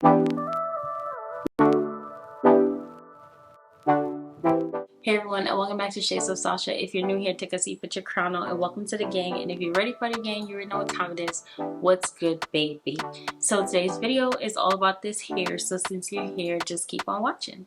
Hey everyone, and welcome back to Shades of Sasha. If you're new here, take a seat, put your crown on, and welcome to the gang. And if you're ready for the gang, you already know what time it is. What's good, baby? So today's video is all about this hair. So since you're here, just keep on watching.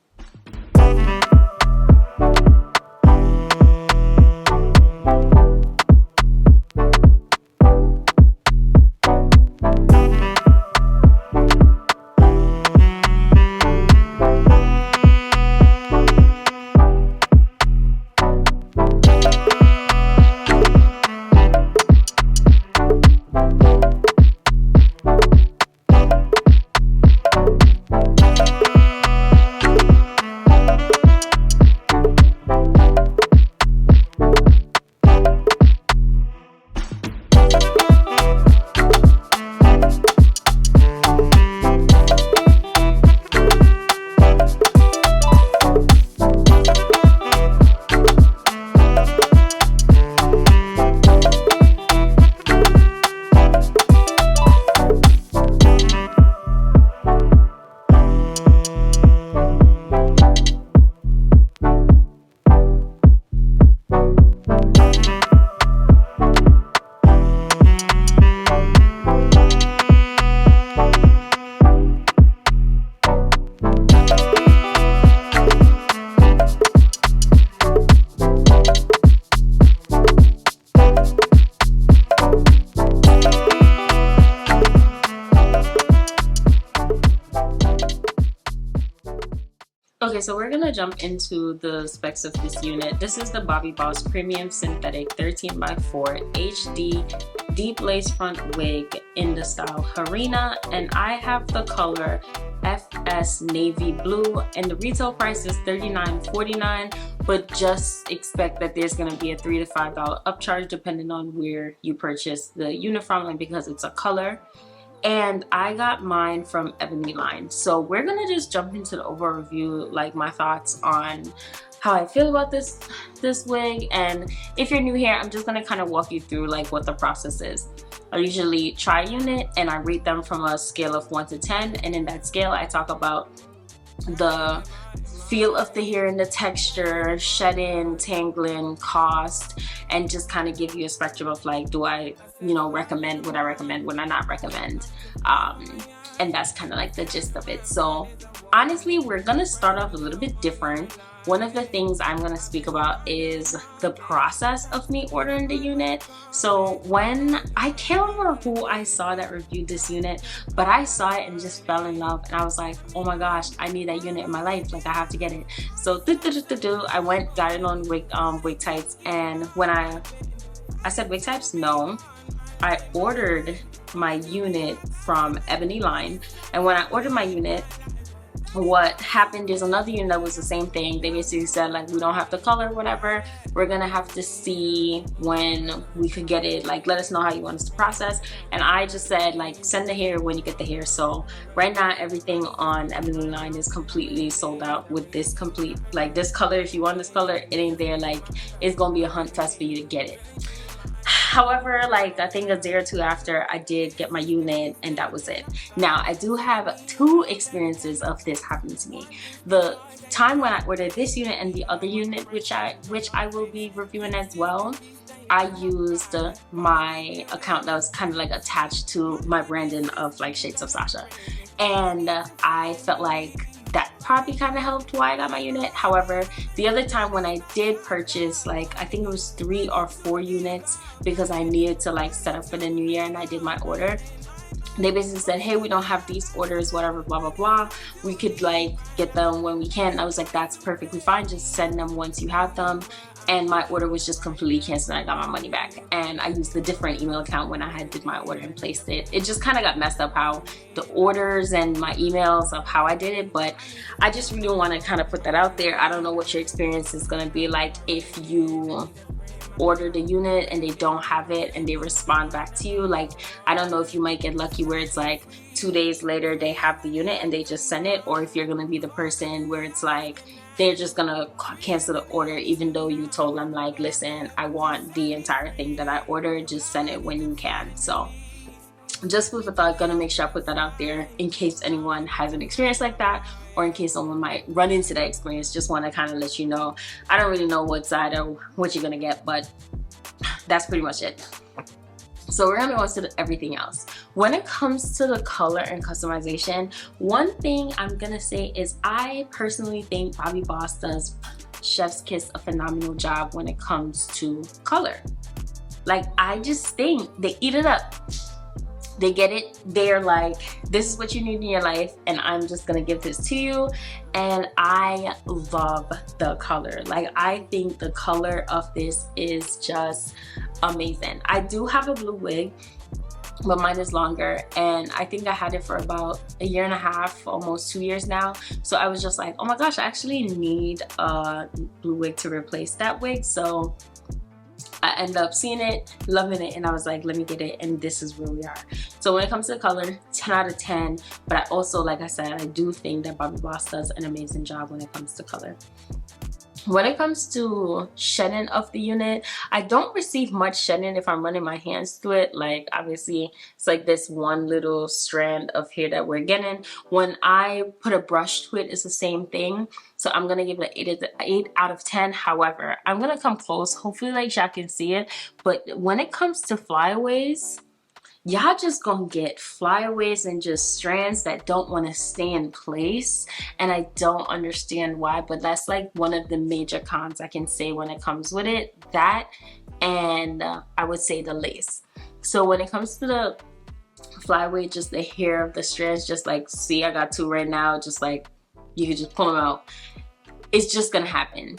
Okay, so we're gonna jump into the specs of this unit. This is the Bobbi Boss Premium Synthetic 13x4 HD Deep Lace Front Wig in the style Harena, and I have the color FS Navy Blue, and the retail price is $39.49, but just expect that there's gonna be a $3 to $5 upcharge depending on where you purchase the unit from, and because it's a color. And I got mine from Ebony Line. So we're gonna just jump into the overall review, like my thoughts on how I feel about this wig. And if you're new here, I'm just gonna kind of walk you through like what the process is. I usually try a unit and I rate them from a scale of 1 to 10, and in that scale I talk about the feel of the hair and the texture, shedding, tangling, cost, and just kind of give you a spectrum of like, do I, recommend, would I recommend, would I not recommend, and that's kind of like the gist of it. So honestly, we're gonna start off a little bit different. One of the things I'm going to speak about is the process of me ordering the unit. So when I can't remember who I saw that reviewed this unit, but I saw it and just fell in love, and I was like, oh my gosh, I need that unit in my life, like I have to get it. So I went, got it on wig types, and when I said wig types, no, I ordered my unit from Ebony Line. And when I ordered my unit, what happened is another unit that was the same thing. They basically said like, we don't have the color, whatever, we're gonna have to see when we could get it, like let us know how you want us to process. And I just said like, send the hair when you get the hair. So right now everything on Ebony Line is completely sold out with this complete, like this color. If you want this color, it ain't there. Like it's gonna be a hunt fest for you to get it. However, like I think a day or two after, I did get my unit, and that was it. Now I do have 2 experiences of this happening to me. The time when I ordered this unit and the other unit, which I will be reviewing as well, I used my account that was kind of like attached to my branding of like Shades of Sasha, and I felt like that probably kind of helped why I got my unit. However, the other time when I did purchase, like I think it was 3 or 4 units, because I needed to like set up for the new year and I did my order, they basically said, hey, we don't have these orders, whatever, blah blah blah, we could like get them when we can. And I was like, that's perfectly fine, just send them once you have them. And my order was just completely canceled, and I got my money back. And I used a different email account when I had did my order and placed it. It just kind of got messed up how the orders and my emails of how I did it, but I just really want to kind of put that out there. I don't know what your experience is going to be like if you order the unit and they don't have it and they respond back to you. Like I don't know if you might get lucky where it's like 2 days later they have the unit and they just send it, or if you're going to be the person where it's like they're just gonna cancel the order even though you told them like, listen, I want the entire thing that I ordered, just send it when you can. So just with a thought, gonna make sure I put that out there in case anyone has an experience like that, or in case someone might run into that experience. Just want to kind of let you know. I don't really know what side or what you're gonna get, but that's pretty much it. So we're gonna go into everything else. When it comes to the color and customization, one thing I'm gonna say is I personally think Bobbi Boss does chef's kiss a phenomenal job when it comes to color. Like, I just think they eat it up. They get it. They're like, this is what you need in your life, and I'm just gonna give this to you. And I love the color. Like, I think the color of this is just amazing. I do have a blue wig, but mine is longer, and I think I had it for about a year and a half, almost 2 years now. So I was just like, oh my gosh, I actually need a blue wig to replace that wig. So I ended up seeing it, loving it, and I was like, let me get it, and this is where we are. So when it comes to the color, 10 out of 10, but I also, like I said, I do think that Bobbi Boss does an amazing job when it comes to color. When it comes to shedding of the unit, I don't receive much shedding if I'm running my hands through it. Like, obviously, it's like this one little strand of hair that we're getting. When I put a brush to it, it's the same thing. So I'm gonna give it an 8 out of 10. However, I'm gonna come close. Hopefully, like, y'all can see it. But when it comes to flyaways, y'all just gonna get flyaways and just strands that don't want to stay in place, and I don't understand why, but that's like one of the major cons I can say when it comes with it. That, and I would say the lace. So when it comes to the flyaway, just the hair of the strands, just like, see, I got 2 right now, just like, you can just pull them out. It's just gonna happen.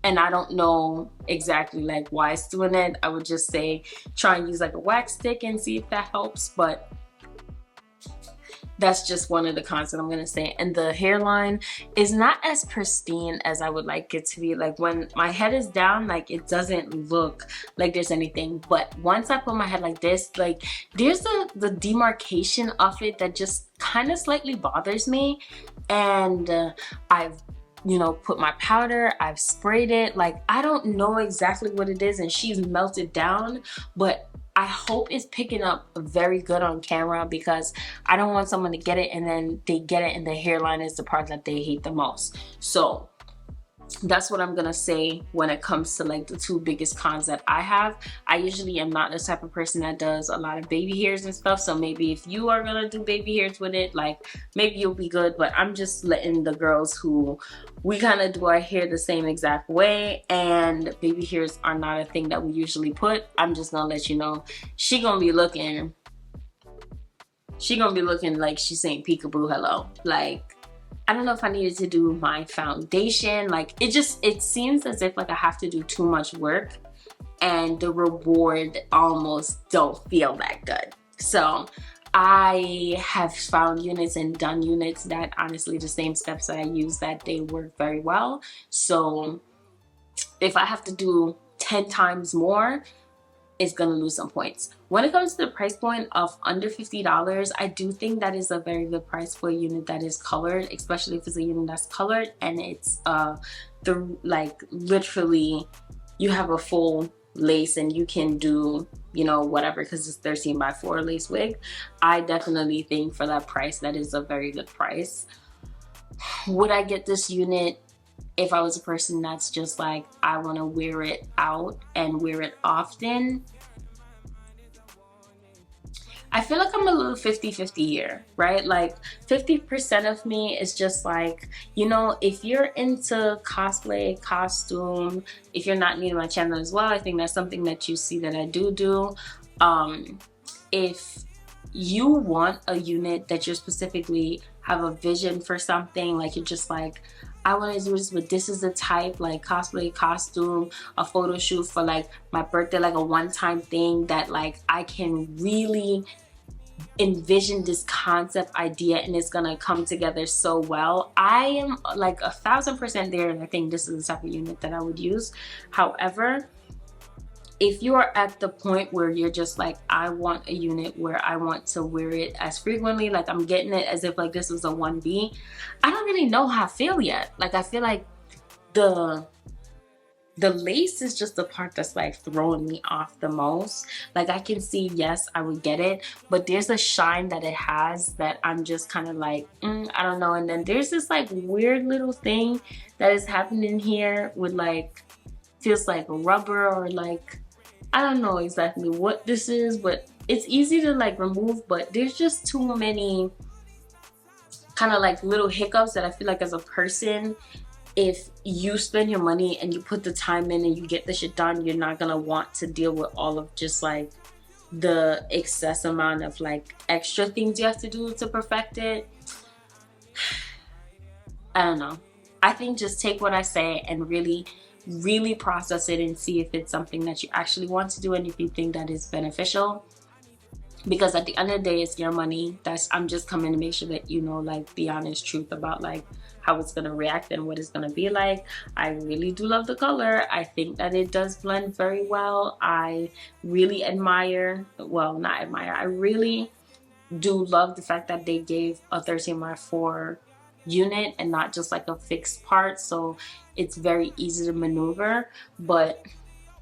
And I don't know exactly like why it's doing it. I would just say try and use like a wax stick and see if that helps, but that's just one of the cons that I'm gonna say. And the hairline is not as pristine as I would like it to be. Like, when my head is down, like, it doesn't look like there's anything, but once I put my head like this, like, there's the demarcation of it that just kind of slightly bothers me. And I've, you know, put my powder, I've sprayed it, like, I don't know exactly what it is, and she's melted down, but I hope it's picking up very good on camera, because I don't want someone to get it and then they get it and the hairline is the part that they hate the most. So that's what I'm gonna say when it comes to like the 2 biggest cons that I have. I usually am not the type of person that does a lot of baby hairs and stuff, so maybe if you are gonna do baby hairs with it, like, maybe you'll be good, but I'm just letting the girls who we kind of do our hair the same exact way, and baby hairs are not a thing that we usually put. I'm just gonna let you know, she gonna be looking like she's saying peekaboo hello. Like, I don't know if I needed to do my foundation. Like, it seems as if like I have to do too much work, and the reward almost don't feel that good. So I have found units and done units that honestly the same steps that I use that they work very well. So if I have to do 10 times more, it's gonna lose some points. When it comes to the price point of under $50, I do think that is a very good price for a unit that is colored, especially if it's a unit that's colored and it's like literally you have a full lace and you can do, you know, whatever, because it's 13x4 lace wig. I definitely think for that price, that is a very good price. Would I get this unit if I was a person that's just like, I want to wear it out and wear it often? I feel like I'm a little 50-50 here, right? Like 50% of me is just like, you know, if you're into cosplay, costume, if you're not new to my channel as well, I think that's something that you see that I do. If you want a unit that you specifically have a vision for something, like you're just like, I want to do this, but this is the type, like cosplay, costume, a photo shoot for like my birthday, like a one-time thing that like I can really envision this concept idea and it's gonna come together so well. I am like 1000% there, and I think this is the type of unit that I would use. However, if you are at the point where you're just like, I want a unit where I want to wear it as frequently, like I'm getting it as if like this was a 1B, I don't really know how I feel yet. Like I feel like the the lace is just the part that's like throwing me off the most. Like I can see, yes, I would get it, but there's a shine that it has that I'm just kind of like, I don't know. And then there's this like weird little thing that is happening here with like, feels like rubber or like, I don't know exactly what this is, but it's easy to like remove, but there's just too many kind of like little hiccups that I feel like as a person, if you spend your money and you put the time in and you get the shit done, you're not gonna want to deal with all of just like the excess amount of like extra things you have to do to perfect it. I don't know. I think just take what I say and really process it and see if it's something that you actually want to do and if you think that is beneficial. Because at the end of the day, it's your money. I'm just coming to make sure that you know like the honest truth about like how it's gonna react and what it's gonna be like. I really do love the color. I think that it does blend very well. I really admire, well, not admire, I really do love the fact that they gave a 13x4 unit and not just like a fixed part, so it's very easy to maneuver. But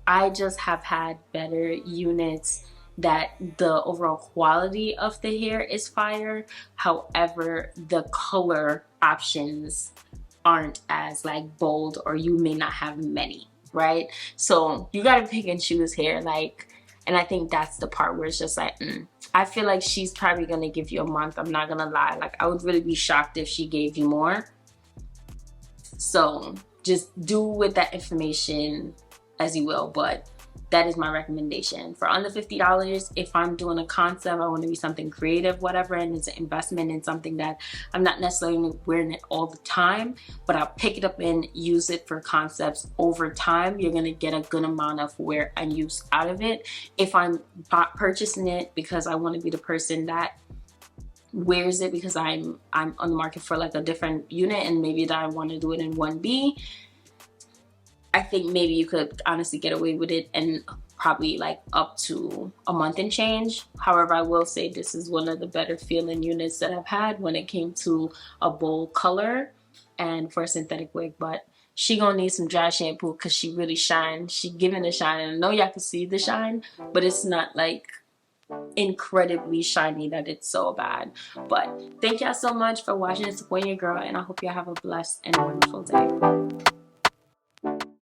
I just have had better units that the overall quality of the hair is fire. However, the color options aren't as like bold, or you may not have many, right? So you gotta pick and choose here, like, and I think that's the part where it's just like, I feel like she's probably gonna give you a month. I'm not gonna lie. Like, I would really be shocked if she gave you more. So just do with that information as you will, but that is my recommendation. For under $50, if I'm doing a concept, I want to be something creative, whatever, and it's an investment in something that I'm not necessarily wearing it all the time, but I'll pick it up and use it for concepts over time. You're going to get a good amount of wear and use out of it. If I'm purchasing it because I want to be the person that wears it because I'm on the market for like a different unit and maybe that I want to do it in 1B, I think maybe you could honestly get away with it and probably like up to a month and change. However, I will say this is one of the better feeling units that I've had when it came to a bold color and for a synthetic wig. But she gonna need some dry shampoo because she really shines. She giving a shine, and I know y'all can see the shine, but it's not like incredibly shiny that it's so bad. But thank y'all so much for watching and supporting your girl, and I hope y'all have a blessed and wonderful day.